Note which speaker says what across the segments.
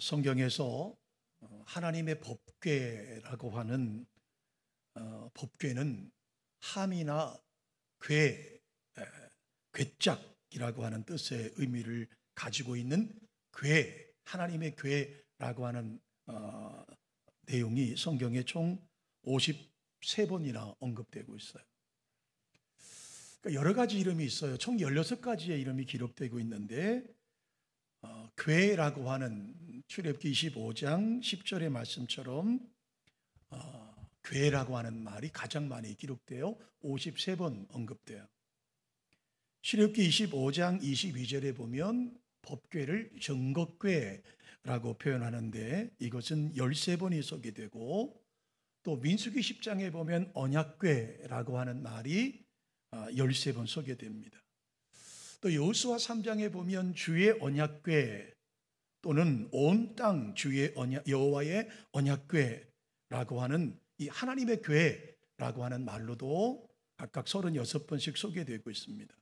Speaker 1: 성경에서 하나님의 법궤라고 하는 법궤는 함이나 궤짝이라고 하는 뜻의 의미를 가지고 있는 하나님의 궤라고 하는 내용이 성경에 총 53번이나 언급되고 있어요. 그러니까 여러 가지 이름이 있어요. 총 16가지의 이름이 기록되고 있는데 궤라고 하는 출애굽기 25장 10절의 말씀처럼 궤라고 하는 말이 가장 많이 기록되어 53번 언급돼요. 출애굽기 25장 22절에 보면 법궤를 정곡궤라고 표현하는데 이것은 13번이 소개되고, 또 민수기 10장에 보면 언약궤라고 하는 말이 13번 소개됩니다. 또 여호수아 3장에 보면 주의 언약궤 또는 온 땅 주의 여호와의 언약궤라고 하는 이 하나님의 궤라고 하는 말로도 각각 36번씩 소개되고 있습니다.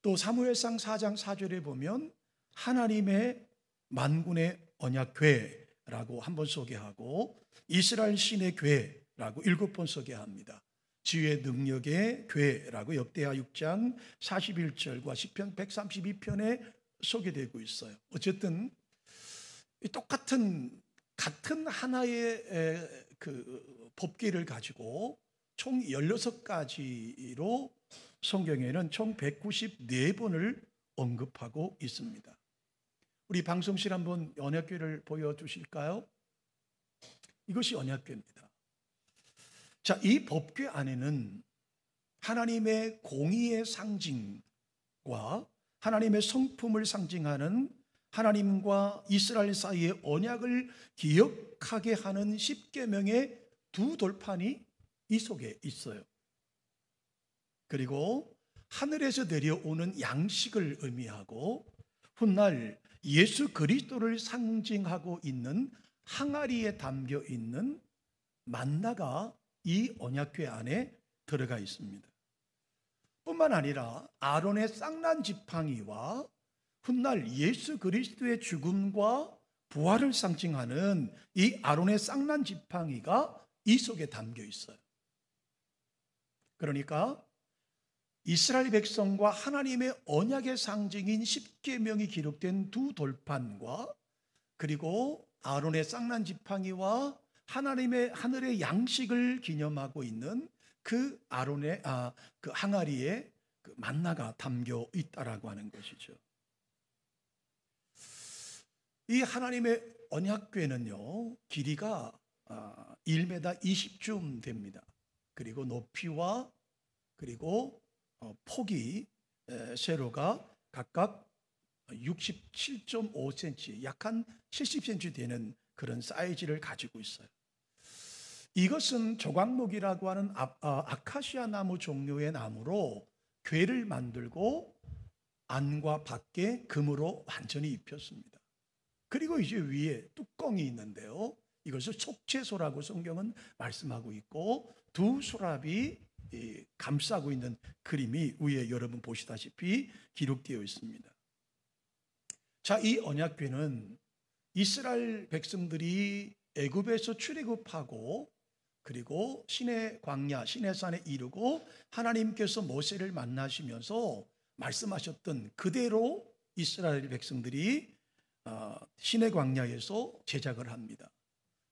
Speaker 1: 또 사무엘상 4장 4절에 보면 하나님의 만군의 언약궤라고 한 번 소개하고, 이스라엘 신의 궤라고 7번 소개합니다. 지혜의 능력의 궤라고 역대하 6장 41절과 시편 132편에 소개되고 있어요. 어쨌든 같은 하나의 그 법궤를 가지고 총 16가지로 성경에는 총 194번을 언급하고 있습니다. 우리 방송실 한번 언약궤를 보여주실까요? 이것이 언약궤입니다. 자, 이 법궤 안에는 하나님의 공의의 상징과 하나님의 성품을 상징하는 하나님과 이스라엘 사이의 언약을 기억하게 하는 10계명의 두 돌판이 이 속에 있어요. 그리고 하늘에서 내려오는 양식을 의미하고 훗날 예수 그리스도를 상징하고 있는 항아리에 담겨 있는 만나가 이 언약궤 안에 들어가 있습니다. 뿐만 아니라 아론의 쌍난 지팡이와 훗날 예수 그리스도의 죽음과 부활을 상징하는 이 아론의 쌍난 지팡이가 이 속에 담겨 있어요. 그러니까 이스라엘 백성과 하나님의 언약의 상징인 10계명이 기록된 두 돌판과, 그리고 아론의 쌍난 지팡이와 하나님의 하늘의 양식을 기념하고 있는 그 아론의 그 항아리에 그 만나가 담겨 있다라고 하는 것이죠. 이 하나님의 언약궤는요, 길이가 1m 20쯤 됩니다. 그리고 높이와 그리고 폭이 세로가 각각 67.5cm, 약 한 70cm 되는 그런 사이즈를 가지고 있어요. 이것은 조각목이라고 하는 아카시아 나무 종류의 나무로 궤를 만들고 안과 밖에 금으로 완전히 입혔습니다. 그리고 이제 위에 뚜껑이 있는데요, 이것을 속죄소라고 성경은 말씀하고 있고, 두 수랍이 감싸고 있는 그림이 위에 여러분 보시다시피 기록되어 있습니다. 자, 이 언약궤는 이스라엘 백성들이 애굽에서 출애굽하고 그리고 신의 광야, 신의 산에 이르고 하나님께서 모세를 만나시면서 말씀하셨던 그대로 이스라엘 백성들이 신의 광야에서 제작을 합니다.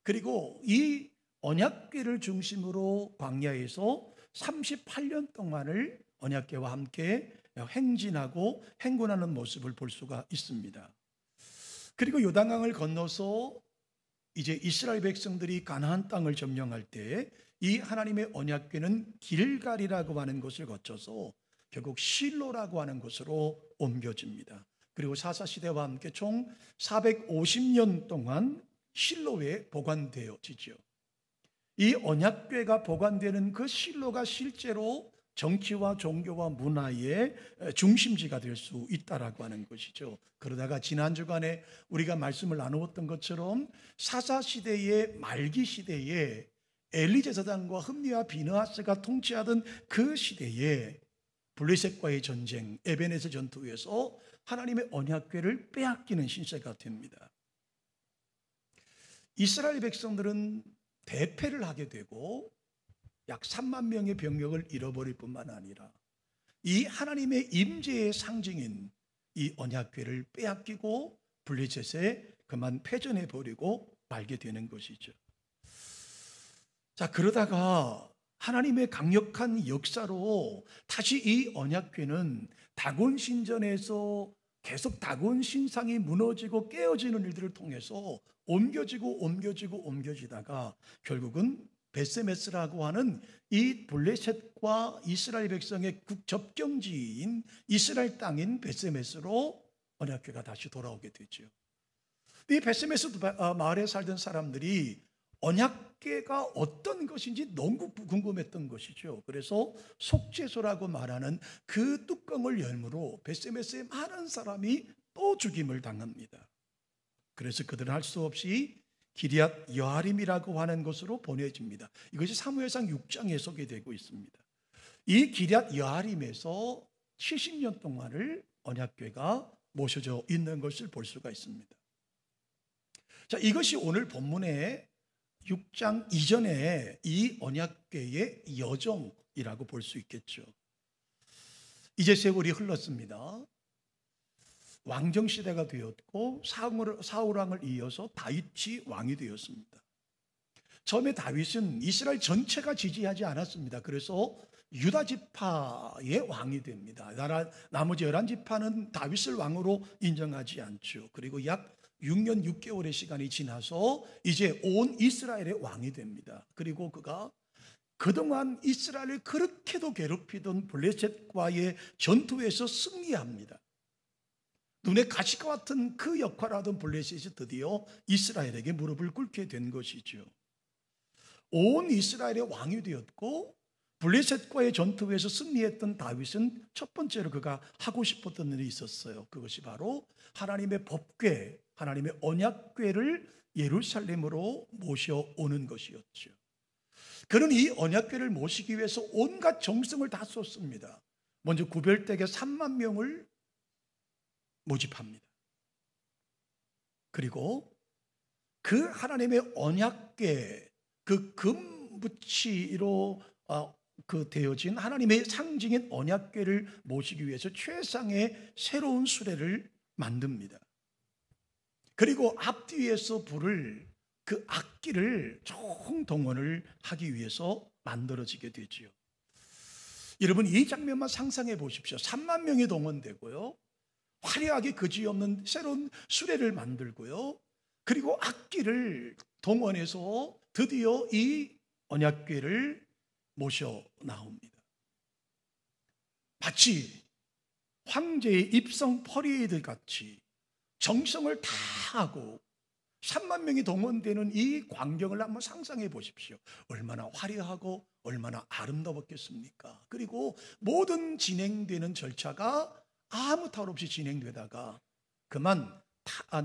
Speaker 1: 그리고 이 언약궤를 중심으로 광야에서 38년 동안을 언약궤와 함께 행진하고 행군하는 모습을 볼 수가 있습니다. 그리고 요단강을 건너서 이제 이스라엘 백성들이 가나안 땅을 점령할 때 이 하나님의 언약궤는 길갈이라고 하는 곳을 거쳐서 결국 실로라고 하는 곳으로 옮겨집니다. 그리고 사사시대와 함께 총 450년 동안 실로에 보관되어지죠. 이 언약궤가 보관되는 그 실로가 실제로 정치와 종교와 문화의 중심지가 될 수 있다라고 하는 것이죠. 그러다가 지난 주간에 우리가 말씀을 나누었던 것처럼 사사시대의 말기 시대에 엘리제사장과 흠리와 비느하스가 통치하던 그 시대에 블레셋과의 전쟁, 에베네스 전투에서 하나님의 언약궤를 빼앗기는 신세가 됩니다. 이스라엘 백성들은 대패를 하게 되고 약 3만 명의 병력을 잃어버릴 뿐만 아니라 이 하나님의 임재의 상징인 이 언약궤를 빼앗기고 블레셋에 그만 패전해 버리고 말게 되는 것이죠. 자, 그러다가 하나님의 강력한 역사로 다시 이 언약궤는 다곤 신전에서 계속 다곤 신상이 무너지고 깨어지는 일들을 통해서 옮겨지다가 결국은 베세메스라고 하는 이 블레셋과 이스라엘 백성의 접경지인 이스라엘 땅인 베세메스로 언약궤가 다시 돌아오게 되죠. 이 베세메스 마을에 살던 사람들이 언약궤가 어떤 것인지 너무 궁금했던 것이죠. 그래서 속죄소라고 말하는 그 뚜껑을 열므로 베세메스의 많은 사람이 또 죽임을 당합니다. 그래서 그들은 할 수 없이 기럇 여아림이라고 하는 곳으로 보내집니다. 이것이 사무엘상 6장에 소개되고 있습니다. 이 기럇 여아림에서 70년 동안을 언약궤가 모셔져 있는 것을 볼 수가 있습니다. 자, 이것이 오늘 본문의 6장 이전에 이 언약궤의 여정이라고 볼 수 있겠죠. 이제 세월이 흘렀습니다. 왕정시대가 되었고 사울왕을 이어서 다윗이 왕이 되었습니다. 처음에 다윗은 이스라엘 전체가 지지하지 않았습니다. 그래서 유다 지파의 왕이 됩니다. 나머지 11지파는 다윗을 왕으로 인정하지 않죠. 그리고 약 6년 6개월의 시간이 지나서 이제 온 이스라엘의 왕이 됩니다. 그리고 그가 그동안 이스라엘을 그렇게도 괴롭히던 블레셋과의 전투에서 승리합니다. 눈에 가시과 같은 그 역할을 하던 블레셋이 드디어 이스라엘에게 무릎을 꿇게 된 것이죠. 온 이스라엘의 왕이 되었고 블레셋과의 전투에서 승리했던 다윗은 첫 번째로 그가 하고 싶었던 일이 있었어요. 그것이 바로 하나님의 법궤, 하나님의 언약궤를 예루살렘으로 모셔오는 것이었죠. 그는 이 언약궤를 모시기 위해서 온갖 정성을 다 쏟습니다. 먼저 구별되게 3만 명을 모집합니다. 그리고 그 하나님의 언약궤, 그 금붙이로 되어진 하나님의 상징인 언약궤를 모시기 위해서 최상의 새로운 수레를 만듭니다. 그리고 앞뒤에서 부를 그 악기를 총동원을 하기 위해서 만들어지게 되지요. 여러분, 이 장면만 상상해 보십시오. 3만 명이 동원되고요, 화려하게 그지없는 새로운 수레를 만들고요, 그리고 악기를 동원해서 드디어 이 언약궤를 모셔 나옵니다. 마치 황제의 입성 퍼레이드 같이 정성을 다 하고 3만 명이 동원되는 이 광경을 한번 상상해 보십시오. 얼마나 화려하고 얼마나 아름다웠겠습니까? 그리고 모든 진행되는 절차가 아무 탈 없이 진행되다가 그만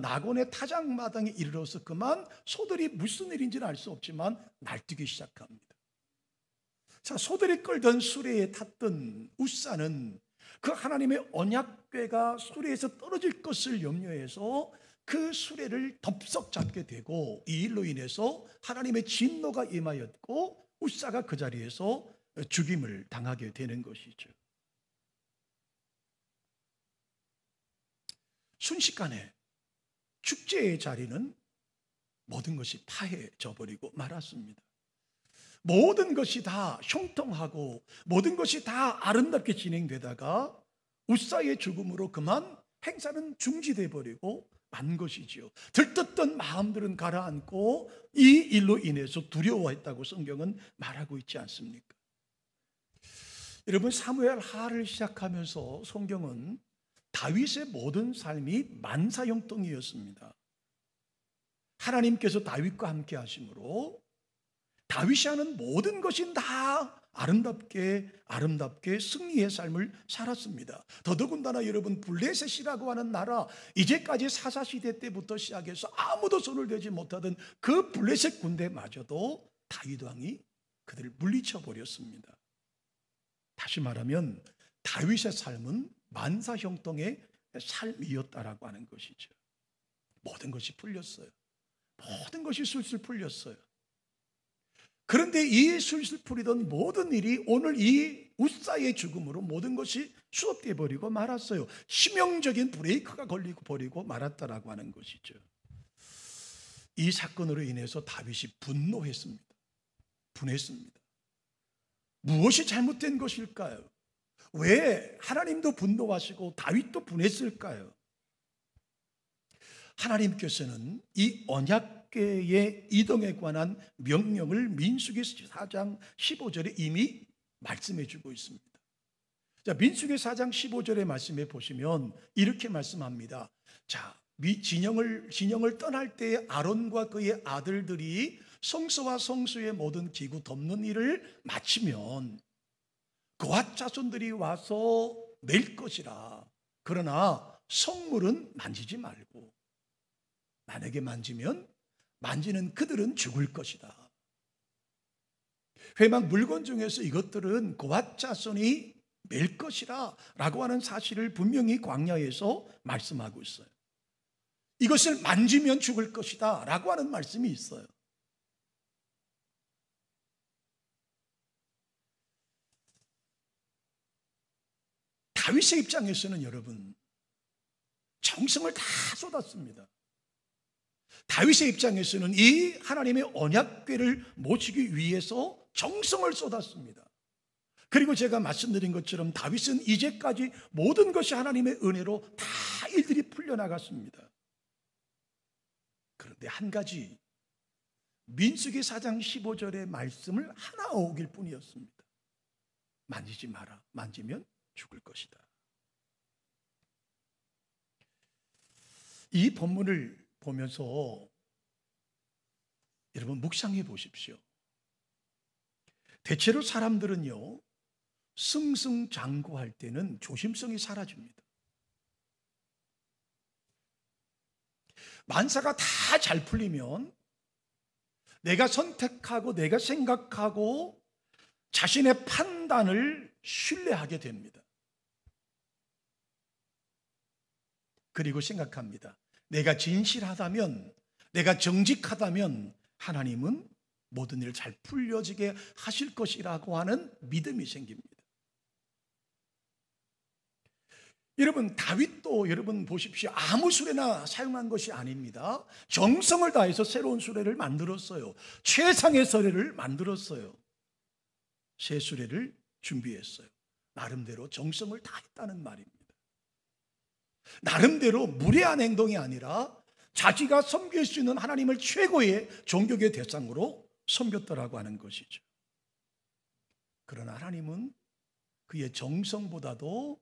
Speaker 1: 낙원의 타작마당에 이르러서 그만 소들이 무슨 일인지는 알 수 없지만 날뛰기 시작합니다. 자, 소들이 끌던 수레에 탔던 웃사는 그 하나님의 언약궤가 수레에서 떨어질 것을 염려해서 그 수레를 덥석 잡게 되고, 이 일로 인해서 하나님의 진노가 임하였고 웃사가 그 자리에서 죽임을 당하게 되는 것이죠. 순식간에 축제의 자리는 모든 것이 파해져 버리고 말았습니다. 모든 것이 다 형통하고 모든 것이 다 아름답게 진행되다가 웃사의 죽음으로 그만 행사는 중지돼 버리고 만 것이지요. 들떴던 마음들은 가라앉고 이 일로 인해서 두려워했다고 성경은 말하고 있지 않습니까? 여러분, 사무엘 하를 시작하면서 성경은 다윗의 모든 삶이 만사형통이었습니다. 하나님께서 다윗과 함께 하심으로 다윗이 하는 모든 것이 다 아름답게 승리의 삶을 살았습니다. 더더군다나 여러분, 블레셋이라고 하는 나라, 이제까지 사사시대 때부터 시작해서 아무도 손을 대지 못하던 그 블레셋 군대마저도 다윗 왕이 그들을 물리쳐 버렸습니다. 다시 말하면 다윗의 삶은 만사형통의 삶이었다라고 하는 것이죠. 모든 것이 풀렸어요. 모든 것이 술술 풀렸어요. 그런데 이 술술 풀리던 모든 일이 오늘 이 웃사의 죽음으로 모든 것이 수업돼 버리고 말았어요. 치명적인 브레이크가 걸리고 버리고 말았다라고 하는 것이죠. 이 사건으로 인해서 다윗이 분노했습니다. 분했습니다. 무엇이 잘못된 것일까요? 왜 하나님도 분노하시고 다윗도 분했을까요? 하나님께서는 이 언약궤의 이동에 관한 명령을 민수기 4장 15절에 이미 말씀해 주고 있습니다. 자, 민수기 4장 15절의 말씀에 보시면 이렇게 말씀합니다. 자, 진영을 떠날 때 아론과 그의 아들들이 성소와 성소의 모든 기구 덮는 일을 마치면 그와 자손들이 와서 낼 것이라. 그러나 성물은 만지지 말고 만약에 만지면 만지는 그들은 죽을 것이다. 회막 물건 중에서 이것들은 고앗 자손이 낼 것이라 라고 하는 사실을 분명히 광야에서 말씀하고 있어요. 이것을 만지면 죽을 것이다 라고 하는 말씀이 있어요. 다윗의 입장에서는 여러분 정성을 다 쏟았습니다. 다윗의 입장에서는 이 하나님의 언약궤를 모시기 위해서 정성을 쏟았습니다. 그리고 제가 말씀드린 것처럼 다윗은 이제까지 모든 것이 하나님의 은혜로 다 일들이 풀려나갔습니다. 그런데 한 가지 민수기 4장 15절의 말씀을 하나 어길 뿐이었습니다. 만지지 마라. 만지면 죽을 것이다. 이 본문을 보면서 여러분 묵상해 보십시오. 대체로 사람들은요 승승장구할 때는 조심성이 사라집니다. 만사가 다 잘 풀리면 내가 선택하고 내가 생각하고 자신의 판단을 신뢰하게 됩니다. 그리고 생각합니다. 내가 진실하다면, 내가 정직하다면 하나님은 모든 일을 잘 풀려지게 하실 것이라고 하는 믿음이 생깁니다. 여러분 다윗도 여러분 보십시오. 아무 수레나 사용한 것이 아닙니다. 정성을 다해서 새로운 수레를 만들었어요. 최상의 수레를 만들었어요. 새 수레를 준비했어요. 나름대로 정성을 다했다는 말입니다. 나름대로 무례한 행동이 아니라 자기가 섬길 수 있는 하나님을 최고의 존경의 대상으로 섬겼더라고 하는 것이죠. 그러나 하나님은 그의 정성보다도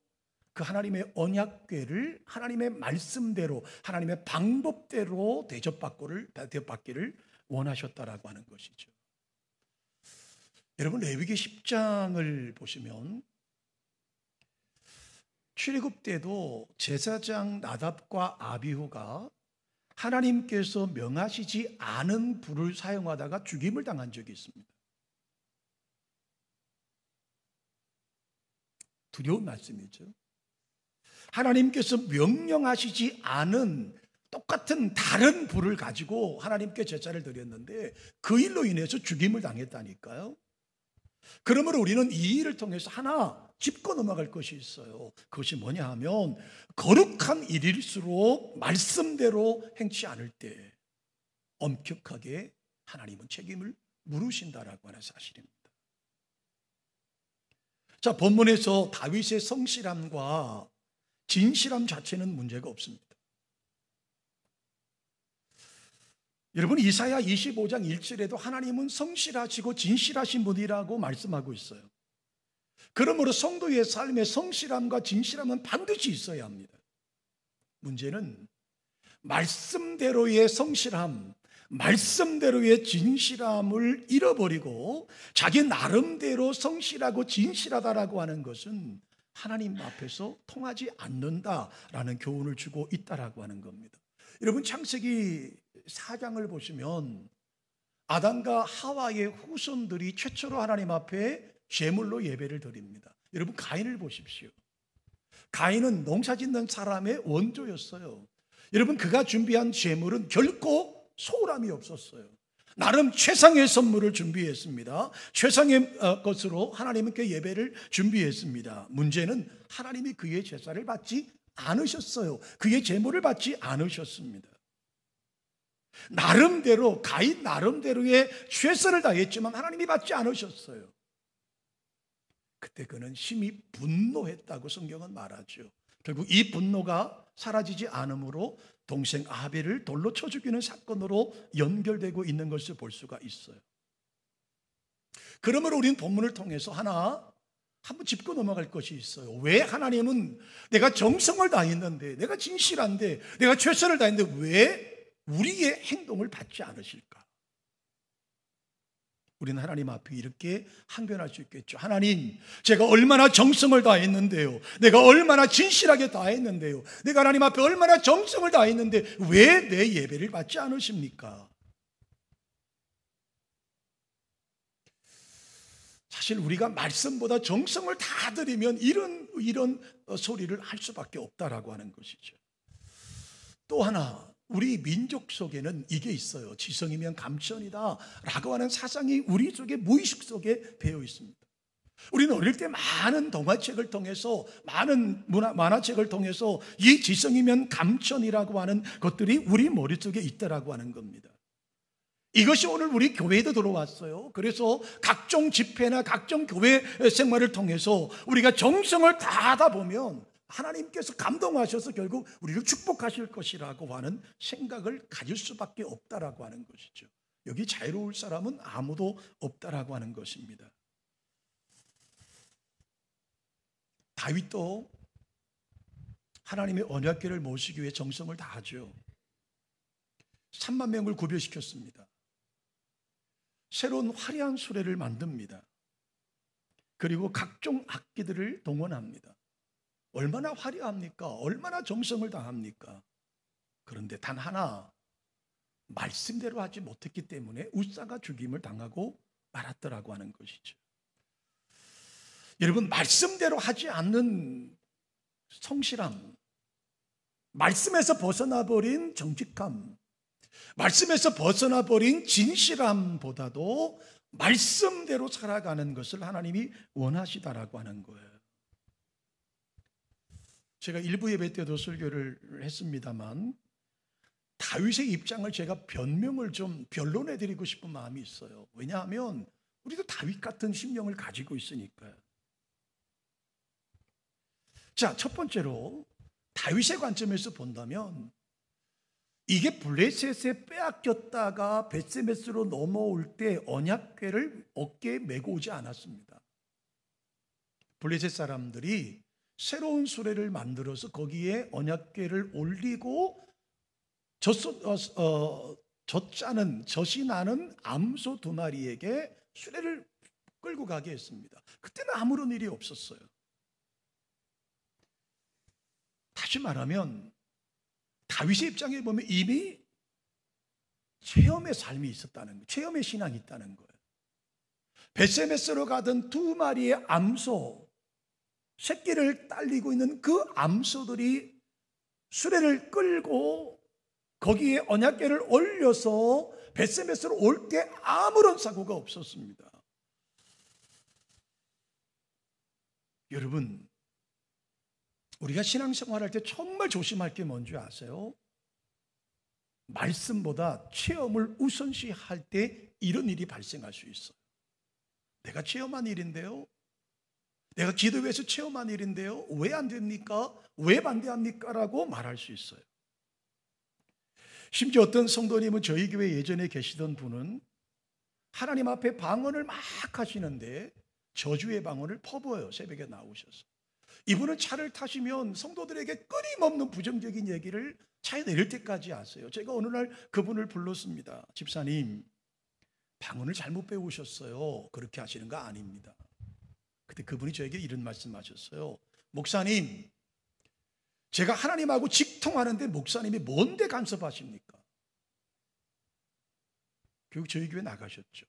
Speaker 1: 그 하나님의 언약궤를 하나님의 말씀대로 하나님의 방법대로 대접받기를 원하셨다라고 하는 것이죠. 여러분 레위기 10장을 보시면 출애굽 때도 제사장 나답과 아비후가 하나님께서 명하시지 않은 불을 사용하다가 죽임을 당한 적이 있습니다. 두려운 말씀이죠. 하나님께서 명령하시지 않은 똑같은 다른 불을 가지고 하나님께 제사를 드렸는데 그 일로 인해서 죽임을 당했다니까요. 그러므로 우리는 이 일을 통해서 하나 짚고 넘어갈 것이 있어요. 그것이 뭐냐 하면 거룩한 일일수록 말씀대로 행치 않을 때 엄격하게 하나님은 책임을 물으신다라고 하는 사실입니다. 자, 본문에서 다윗의 성실함과 진실함 자체는 문제가 없습니다. 여러분 이사야 25장 1절에도 하나님은 성실하시고 진실하신 분이라고 말씀하고 있어요. 그러므로 성도의 삶에 성실함과 진실함은 반드시 있어야 합니다. 문제는 말씀대로의 성실함, 말씀대로의 진실함을 잃어버리고 자기 나름대로 성실하고 진실하다라고 하는 것은 하나님 앞에서 통하지 않는다라는 교훈을 주고 있다라고 하는 겁니다. 여러분 창세기 4장을 보시면 아담과 하와의 후손들이 최초로 하나님 앞에 제물로 예배를 드립니다. 여러분 가인을 보십시오. 가인은 농사 짓는 사람의 원조였어요. 여러분 그가 준비한 제물은 결코 소홀함이 없었어요. 나름 최상의 선물을 준비했습니다. 최상의 것으로 하나님께 예배를 준비했습니다. 문제는 하나님이 그의 제사를 받지 않으셨어요. 그의 제물을 받지 않으셨습니다. 나름대로, 가인 나름대로의 최선을 다했지만 하나님이 받지 않으셨어요. 그때 그는 심히 분노했다고 성경은 말하죠. 결국 이 분노가 사라지지 않으므로 동생 아벨을 돌로 쳐 죽이는 사건으로 연결되고 있는 것을 볼 수가 있어요. 그러므로 우리는 본문을 통해서 한번 짚고 넘어갈 것이 있어요. 왜 하나님은 내가 정성을 다했는데, 내가 진실한데, 내가 최선을 다했는데 왜 우리의 행동을 받지 않으실까? 우리는 하나님 앞에 이렇게 항변할 수 있겠죠. 하나님, 제가 얼마나 정성을 다했는데요, 내가 얼마나 진실하게 다했는데요, 내가 하나님 앞에 얼마나 정성을 다했는데 왜 내 예배를 받지 않으십니까? 사실 우리가 말씀보다 정성을 다 드리면 이런 소리를 할 수밖에 없다라고 하는 것이죠. 또 하나, 우리 민족 속에는 이게 있어요. 지성이면 감천이다 라고 하는 사상이 우리 속에, 무의식 속에 배어 있습니다. 우리는 어릴 때 많은 동화책을 통해서, 많은 만화책을 통해서 이 지성이면 감천이라고 하는 것들이 우리 머릿속에 있다라고 하는 겁니다. 이것이 오늘 우리 교회에도 들어왔어요. 그래서 각종 집회나 각종 교회 생활을 통해서 우리가 정성을 다하다 보면 하나님께서 감동하셔서 결국 우리를 축복하실 것이라고 하는 생각을 가질 수밖에 없다라고 하는 것이죠. 여기 자유로울 사람은 아무도 없다라고 하는 것입니다. 다윗도 하나님의 언약궤를 모시기 위해 정성을 다하죠. 3만 명을 구별시켰습니다. 새로운 화려한 수레를 만듭니다. 그리고 각종 악기들을 동원합니다. 얼마나 화려합니까? 얼마나 정성을 다합니까? 그런데 단 하나, 말씀대로 하지 못했기 때문에 웃사가 죽임을 당하고 말았더라고 하는 것이죠. 여러분, 말씀대로 하지 않는 성실함, 말씀에서 벗어나 버린 정직함, 말씀에서 벗어나 버린 진실함보다도 말씀대로 살아가는 것을 하나님이 원하시다라고 하는 거예요. 제가 일부 예배 때도 설교를 했습니다만 다윗의 입장을 제가 변론해드리고 싶은 마음이 있어요. 왜냐하면 우리도 다윗 같은 심령을 가지고 있으니까요. 자, 첫 번째로 다윗의 관점에서 본다면 이게 블레셋에 빼앗겼다가 벳세메스로 넘어올 때 언약궤를 어깨에 메고 오지 않았습니다. 블레셋 사람들이 새로운 수레를 만들어서 거기에 언약궤를 올리고 젖이 나는 암소 2마리에게 수레를 끌고 가게 했습니다. 그때는 아무런 일이 없었어요. 다시 말하면 다윗의 입장에 보면 이미 체험의 삶이 있었다는 거예요. 체험의 신앙이 있다는 거예요. 벳세메스로 가던 2마리의 암소, 새끼를 딸리고 있는 그 암소들이 수레를 끌고 거기에 언약궤를 올려서 벳세메스로 올 때 아무런 사고가 없었습니다. 여러분, 우리가 신앙생활할 때 정말 조심할 게 뭔지 아세요? 말씀보다 체험을 우선시할 때 이런 일이 발생할 수 있어요. 내가 체험한 일인데요, 내가 기도회에서 체험한 일인데요, 왜 안 됩니까? 왜 반대합니까? 라고 말할 수 있어요. 심지어 어떤 성도님은 저희 교회 예전에 계시던 분은 하나님 앞에 방언을 막 하시는데 저주의 방언을 퍼부어요. 새벽에 나오셔서. 이분은 차를 타시면 성도들에게 끊임없는 부정적인 얘기를 차에 내릴 때까지 하세요. 제가 어느 날 그분을 불렀습니다. 집사님, 방언을 잘못 배우셨어요. 그렇게 하시는 거 아닙니다. 그때 그분이 저에게 이런 말씀하셨어요. 목사님, 제가 하나님하고 직통하는데 목사님이 뭔데 간섭하십니까? 결국 저희 교회 나가셨죠.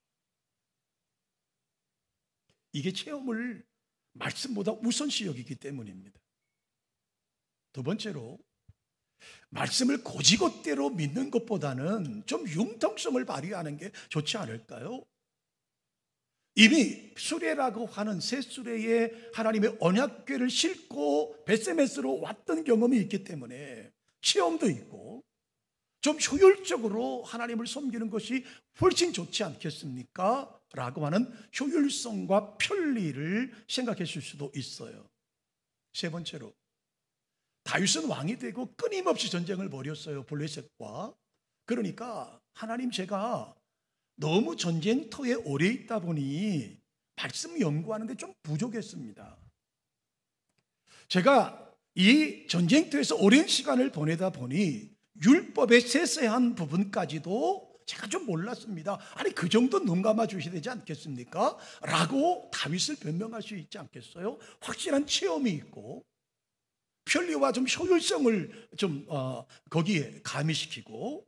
Speaker 1: 이게 체험을 말씀보다 우선시 여기기 때문입니다. 두 번째로 말씀을 고지것대로 믿는 것보다는 좀 융통성을 발휘하는 게 좋지 않을까요? 이미 수레라고 하는 새 수레에 하나님의 언약궤를 싣고 벳세메스로 왔던 경험이 있기 때문에 체험도 있고 좀 효율적으로 하나님을 섬기는 것이 훨씬 좋지 않겠습니까? 라고 하는 효율성과 편리를 생각했을 수도 있어요. 세 번째로, 다윗은 왕이 되고 끊임없이 전쟁을 벌였어요. 블레셋과. 그러니까 하나님, 제가 너무 전쟁터에 오래 있다 보니 말씀 연구하는데 좀 부족했습니다. 제가 이 전쟁터에서 오랜 시간을 보내다 보니 율법의 세세한 부분까지도 제가 좀 몰랐습니다. 아니, 그 정도 눈 감아 주셔야 되지 않겠습니까? 라고 다윗을 변명할 수 있지 않겠어요? 확실한 체험이 있고 편리와 좀 효율성을 좀 거기에 가미시키고,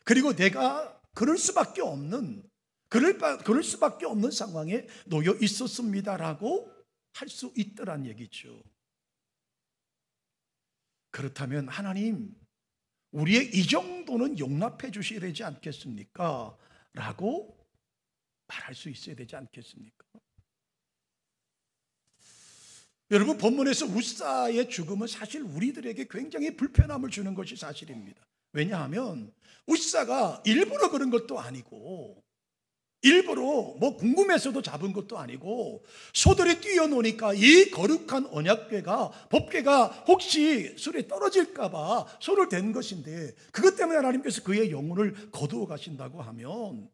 Speaker 1: 그리고 내가 그럴 수밖에 없는 상황에 놓여 있었습니다라고 할 수 있더란 얘기죠. 그렇다면 하나님, 우리의 이 정도는 용납해 주셔야 되지 않겠습니까? 라고 말할 수 있어야 되지 않겠습니까? 여러분, 본문에서 웃사의 죽음은 사실 우리들에게 굉장히 불편함을 주는 것이 사실입니다. 왜냐하면 웃사가 일부러 그런 것도 아니고, 일부러 뭐 궁금해서도 잡은 것도 아니고, 소들이 뛰어노니까 이 거룩한 언약궤가, 법궤가 혹시 술에 떨어질까 봐 소를 댄 것인데, 그것 때문에 하나님께서 그의 영혼을 거두어 가신다고 하면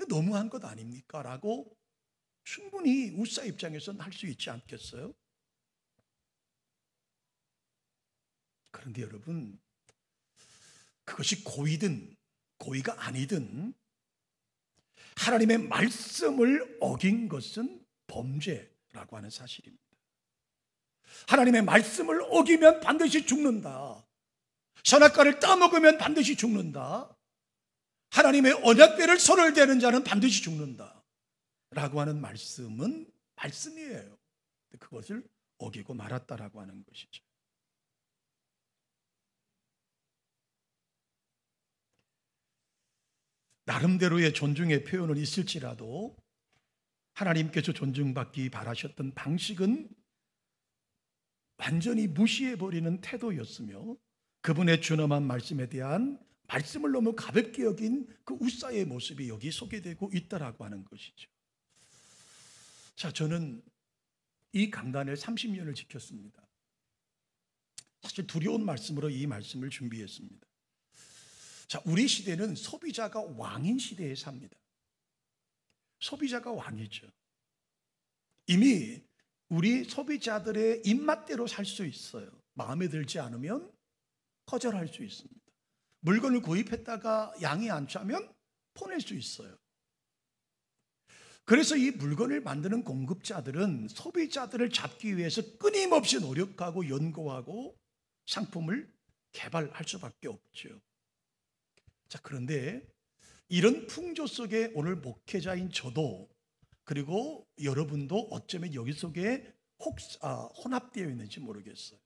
Speaker 1: 너무한 것 아닙니까? 라고 충분히 웃사 입장에서는 할 수 있지 않겠어요? 그런데 여러분, 그것이 고의든 고의가 아니든 하나님의 말씀을 어긴 것은 범죄라고 하는 사실입니다. 하나님의 말씀을 어기면 반드시 죽는다. 선악과를 따먹으면 반드시 죽는다. 하나님의 언약궤를 손을 대는 자는 반드시 죽는다 라고 하는 말씀은 말씀이에요. 그것을 어기고 말았다라고 하는 것이죠. 나름대로의 존중의 표현은 있을지라도 하나님께서 존중받기 바라셨던 방식은 완전히 무시해버리는 태도였으며, 그분의 준엄한 말씀에 대한 말씀을 너무 가볍게 여긴 그 웃사의 모습이 여기 소개되고 있다라고 하는 것이죠. 자, 저는 이 강단을 30년을 지켰습니다. 사실 두려운 말씀으로 이 말씀을 준비했습니다. 자, 우리 시대는 소비자가 왕인 시대에 삽니다. 소비자가 왕이죠. 이미 우리 소비자들의 입맛대로 살 수 있어요. 마음에 들지 않으면 거절할 수 있습니다. 물건을 구입했다가 양이 안 차면 보낼 수 있어요. 그래서 이 물건을 만드는 공급자들은 소비자들을 잡기 위해서 끊임없이 노력하고 연구하고 상품을 개발할 수밖에 없죠. 자, 그런데 이런 풍조 속에 오늘 목회자인 저도, 그리고 여러분도 어쩌면 여기 속에 혼합되어 있는지 모르겠어요.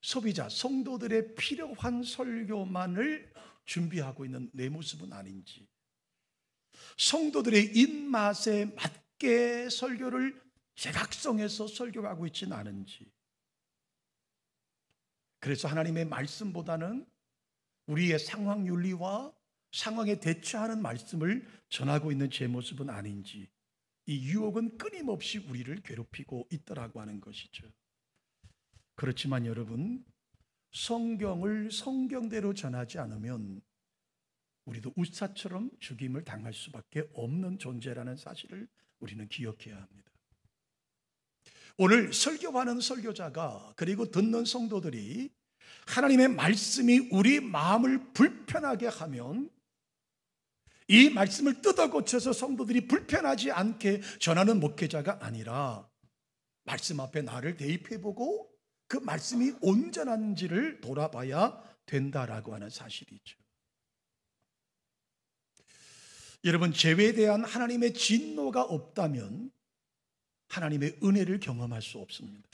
Speaker 1: 소비자, 성도들의 필요한 설교만을 준비하고 있는 내 모습은 아닌지, 성도들의 입맛에 맞게 설교를 재각성해서 설교하고 있지는 않은지, 그래서 하나님의 말씀보다는 우리의 상황 윤리와 상황에 대처하는 말씀을 전하고 있는 제 모습은 아닌지, 이 유혹은 끊임없이 우리를 괴롭히고 있더라고 하는 것이죠. 그렇지만 여러분, 성경을 성경대로 전하지 않으면 우리도 웃사처럼 죽임을 당할 수밖에 없는 존재라는 사실을 우리는 기억해야 합니다. 오늘 설교하는 설교자가, 그리고 듣는 성도들이 하나님의 말씀이 우리 마음을 불편하게 하면 이 말씀을 뜯어 고쳐서 성도들이 불편하지 않게 전하는 목회자가 아니라 말씀 앞에 나를 대입해보고 그 말씀이 온전한지를 돌아봐야 된다라고 하는 사실이죠. 여러분, 죄에 대한 하나님의 진노가 없다면 하나님의 은혜를 경험할 수 없습니다.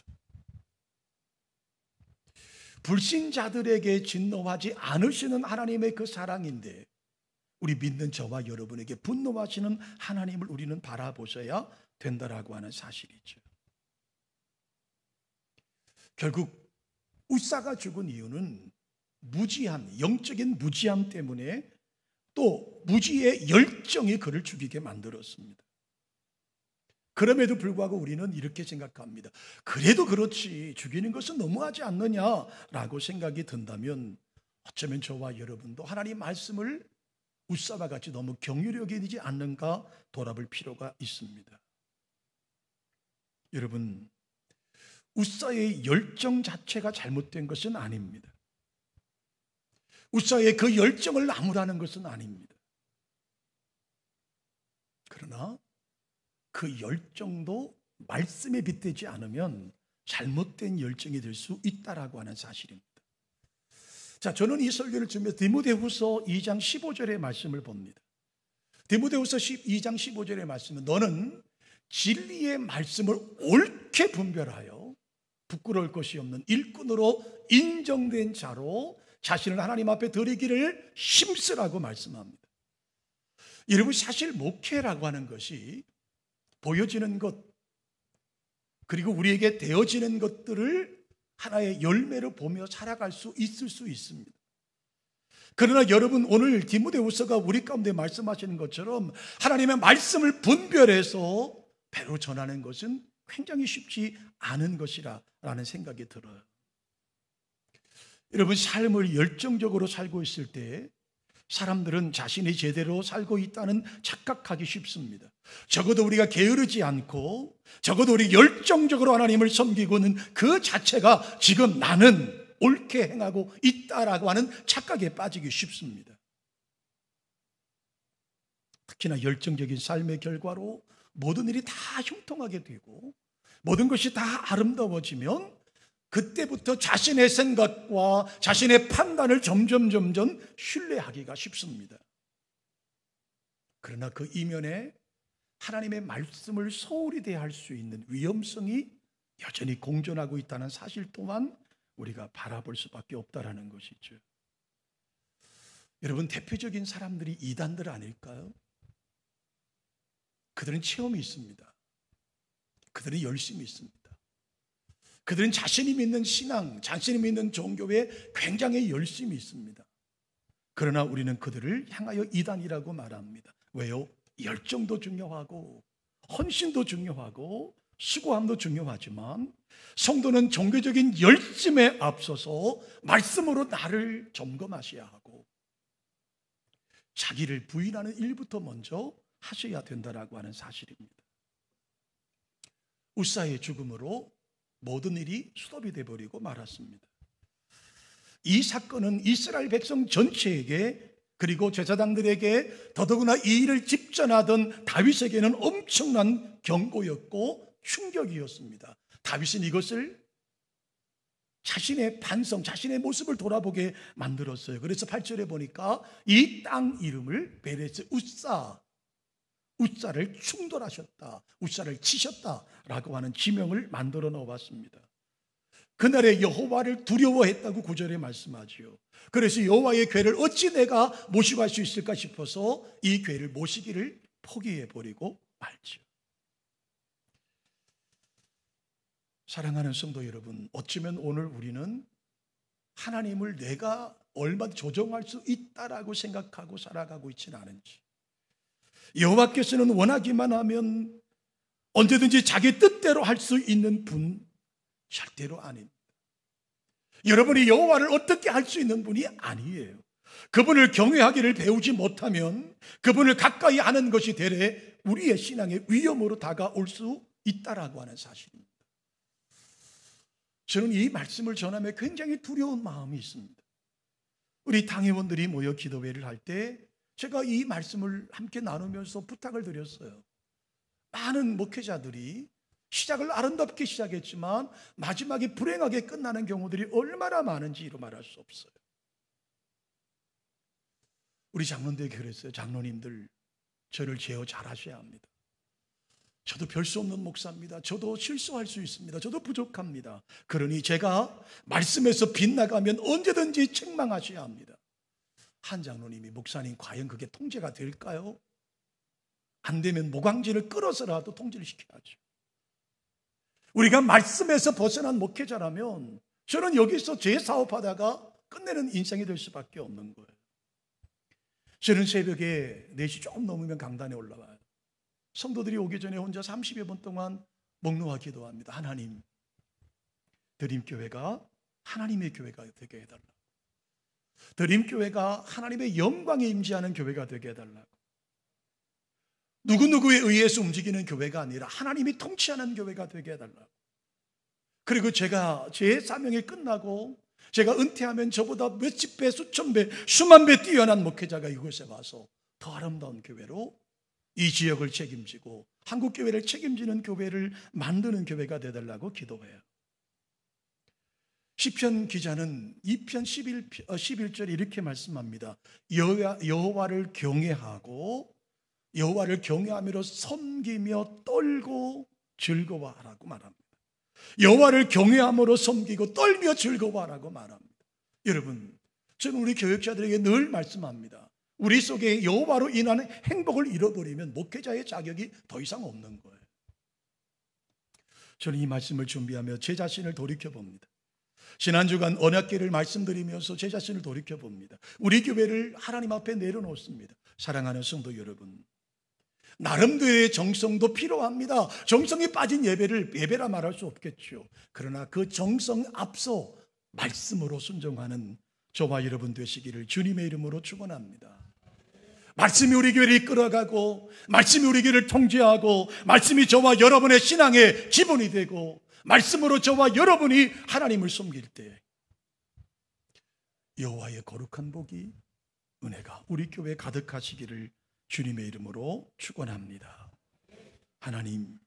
Speaker 1: 불신자들에게 진노하지 않으시는 하나님의 그 사랑인데 우리 믿는 저와 여러분에게 분노하시는 하나님을 우리는 바라보셔야 된다라고 하는 사실이죠. 결국 웃사가 죽은 이유는 무지함, 영적인 무지함 때문에 또 무지의 열정이 그를 죽이게 만들었습니다. 그럼에도 불구하고 우리는 이렇게 생각합니다. 그래도 그렇지 죽이는 것은 너무하지 않느냐라고 생각이 든다면 어쩌면 저와 여러분도 하나님 말씀을 웃사와 같이 너무 경휼히 여기지 않는가 돌아볼 필요가 있습니다. 여러분, 웃사의 열정 자체가 잘못된 것은 아닙니다. 웃사의 그 열정을 나무라는 것은 아닙니다. 그러나 그 열정도 말씀에 빗대지 않으면 잘못된 열정이 될 수 있다라고 하는 사실입니다. 자, 저는 이 설교를 준비해서 디모데후서 2장 15절의 말씀을 봅니다. 디모데후서 2장 15절의 말씀은 너는 진리의 말씀을 옳게 분별하여 부끄러울 것이 없는 일꾼으로 인정된 자로 자신을 하나님 앞에 드리기를 힘쓰라고 말씀합니다. 여러분, 사실 목회라고 하는 것이 보여지는 것 그리고 우리에게 되어지는 것들을 하나의 열매로 보며 살아갈 수 있을 수 있습니다. 그러나 여러분, 오늘 디모데후서가 우리 가운데 말씀하시는 것처럼 하나님의 말씀을 분별해서 배로 전하는 것은 굉장히 쉽지 않은 것이라는 생각이 들어요. 여러분, 삶을 열정적으로 살고 있을 때 사람들은 자신이 제대로 살고 있다는 착각하기 쉽습니다. 적어도 우리가 게으르지 않고 적어도 우리 열정적으로 하나님을 섬기고는 그 자체가 지금 나는 옳게 행하고 있다라고 하는 착각에 빠지기 쉽습니다. 특히나 열정적인 삶의 결과로 모든 일이 다 형통하게 되고 모든 것이 다 아름다워지면 그때부터 자신의 생각과 자신의 판단을 점점 신뢰하기가 쉽습니다. 그러나 그 이면에 하나님의 말씀을 소홀히 대할 수 있는 위험성이 여전히 공존하고 있다는 사실 또한 우리가 바라볼 수밖에 없다라는 것이죠. 여러분, 대표적인 사람들이 이단들 아닐까요? 그들은 체험이 있습니다. 그들은 열심이 있습니다. 그들은 자신이 믿는 신앙, 자신이 믿는 종교에 굉장히 열심이 있습니다. 그러나 우리는 그들을 향하여 이단이라고 말합니다. 왜요? 열정도 중요하고 헌신도 중요하고 수고함도 중요하지만 성도는 종교적인 열심에 앞서서 말씀으로 나를 점검하셔야 하고 자기를 부인하는 일부터 먼저 하셔야 된다라고 하는 사실입니다. 웃사의 죽음으로 모든 일이 스톱이 되어버리고 말았습니다. 이 사건은 이스라엘 백성 전체에게 그리고 제사장들에게 더더구나 이 일을 집전하던 다윗에게는 엄청난 경고였고 충격이었습니다. 다윗은 이것을 자신의 반성, 자신의 모습을 돌아보게 만들었어요. 그래서 8절에 보니까 이 땅 이름을 베레스 웃사를 충돌하셨다, 웃사를 치셨다라고 하는 지명을 만들어 놓았습니다. 그날에 여호와를 두려워했다고 9절에 말씀하지요. 그래서 여호와의 궤를 어찌 내가 모시고 갈 수 있을까 싶어서 이 궤를 모시기를 포기해버리고 말죠. 사랑하는 성도 여러분, 어쩌면 오늘 우리는 하나님을 내가 얼마나 조정할 수 있다라고 생각하고 살아가고 있지는 않은지, 여호와께서는 원하기만 하면 언제든지 자기 뜻대로 할 수 있는 분 절대로 아닙니다. 여러분이 여호와를 어떻게 할 수 있는 분이 아니에요. 그분을 경외하기를 배우지 못하면 그분을 가까이 하는 것이 되레 우리의 신앙의 위험으로 다가올 수 있다라고 하는 사실입니다. 저는 이 말씀을 전하며 굉장히 두려운 마음이 있습니다. 우리 당회원들이 모여 기도회를 할 때 제가 이 말씀을 함께 나누면서 부탁을 드렸어요. 많은 목회자들이 시작을 아름답게 시작했지만 마지막에 불행하게 끝나는 경우들이 얼마나 많은지 이루 말할 수 없어요. 우리 장로님들에게 그랬어요. 장로님들, 저를 제어 잘 하셔야 합니다. 저도 별 수 없는 목사입니다. 저도 실수할 수 있습니다. 저도 부족합니다. 그러니 제가 말씀에서 빗나가면 언제든지 책망하셔야 합니다. 한 장로님이 목사님 과연 그게 통제가 될까요? 안 되면 모강지를 끌어서라도 통제를 시켜야죠. 우리가 말씀에서 벗어난 목회자라면 저는 여기서 제 사업하다가 끝내는 인생이 될 수밖에 없는 거예요. 저는 새벽에 4시 조금 넘으면 강단에 올라와요. 성도들이 오기 전에 혼자 30여 분 동안 묵노와 기도합니다. 하나님, 드림교회가 하나님의 교회가 되게 해달라고. 드림교회가 하나님의 영광에 임재하는 교회가 되게 해달라고. 누구누구에 의해서 움직이는 교회가 아니라 하나님이 통치하는 교회가 되게 해달라고. 그리고 제가 제 사명이 끝나고 제가 은퇴하면 저보다 몇십 배, 수천 배, 수만 배 뛰어난 목회자가 이곳에 와서 더 아름다운 교회로 이 지역을 책임지고 한국교회를 책임지는 교회를 만드는 교회가 되달라고 기도해요. 시편 기자는 2편 11절에 이렇게 말씀합니다. 여호와를 경외하고 여호와를 경외함으로 섬기며 떨고 즐거워하라고 말합니다. 여호와를 경외함으로 섬기고 떨며 즐거워하라고 말합니다. 여러분, 저는 우리 교역자들에게 늘 말씀합니다. 우리 속에 여호와로 인한 행복을 잃어버리면 목회자의 자격이 더 이상 없는 거예요. 저는 이 말씀을 준비하며 제 자신을 돌이켜봅니다. 지난주간 언약궤를 말씀드리면서 제 자신을 돌이켜봅니다. 우리 교회를 하나님 앞에 내려놓습니다. 사랑하는 성도 여러분, 나름대로의 정성도 필요합니다. 정성이 빠진 예배라 말할 수 없겠죠. 그러나 그 정성 앞서 말씀으로 순종하는 저와 여러분 되시기를 주님의 이름으로 축원합니다. 말씀이 우리 교회를 이끌어가고 말씀이 우리 교회를 통제하고 말씀이 저와 여러분의 신앙의 기본이 되고 말씀으로 저와 여러분이 하나님을 섬길 때 여호와의 거룩한 복이, 은혜가 우리 교회에 가득하시기를 주님의 이름으로 축원합니다. 하나님,